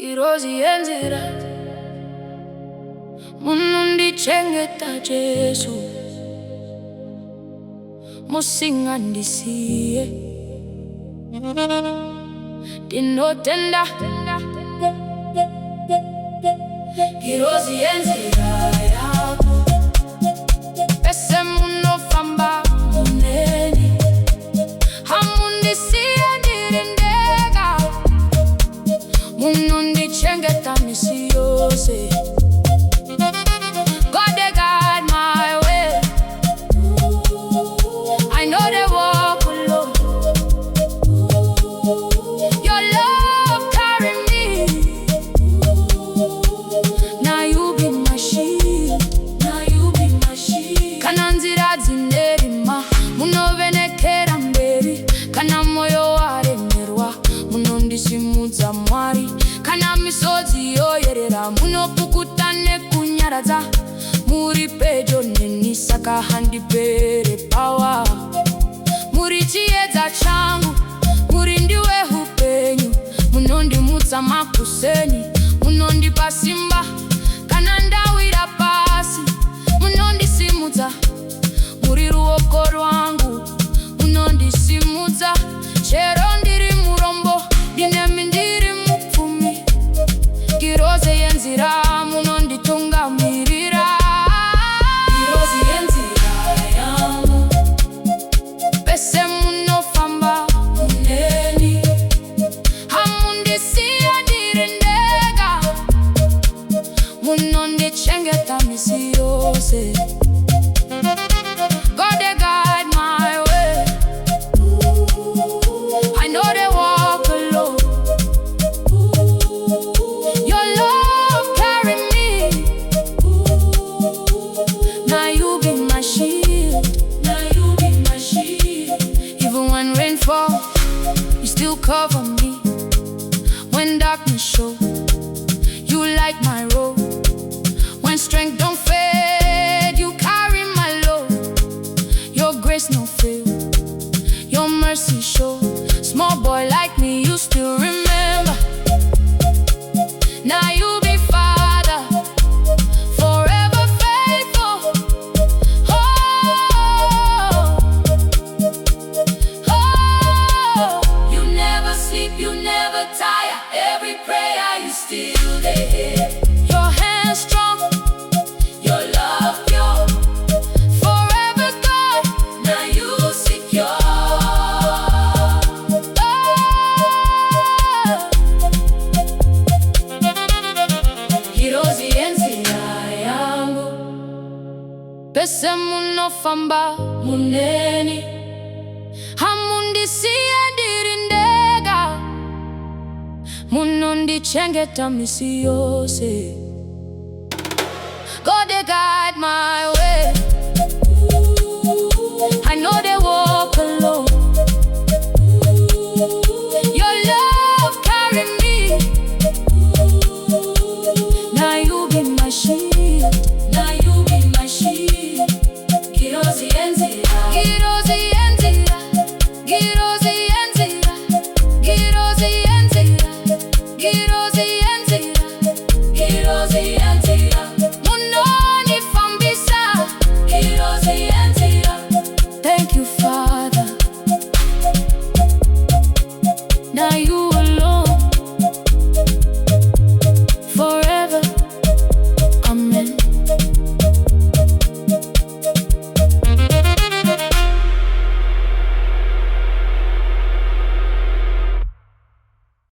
Ngirozi Yenzira munondichengeta Jesu musingandisiye ndinotenda Ngirozi Yenzira yako pese munofamba muneni hamundisiye ndirindega munondichengeta misi yose. God they guide my way. I know they walk alone. Your love carry me. Now you be my shield. Now you be my shield. Kana nzira zinerima munovenekera mberi. Kana moyo waremerwa munondisimudza Mwari. Kana misodzi yoyerera munopukutane kunyaradza. Muri pedyo neni saka handipere power. Muri chiedza changu muri ndiwe upenyu. Munondimutsa makuseni munondipa simba. Kana ndawira pasi munondisimudza. Muri ruoko rwangu munondisimudza. Chero ndiri murombo ndinemi ndiri mupfumi. Ngirozi Yenzira munonditungamirira. Ngirozi Yenzira yangu pese munofamba muneni hamundisiye ndirindega munondichengeta misi yose. God they guide my way. I know they walk alone. Your love carry me. Now you be my shield. Now you be my shield. Even when rain fall, you still cover me. When darkness show, you light my road. When strength don't fade, you carry my load. Your grace no fail, your mercy show. Small boy like me, you still remember. Now you be Father, forever faithful. Oh, oh. You never sleep, you never tire. Every prayer you still there. Your hands strong, your love pure. Forever God, now you secure. Ngirozi Yenzira yangu pese munofamba muneni hamundisiye ndirindega munondichengeta misi yose. God they guide my way.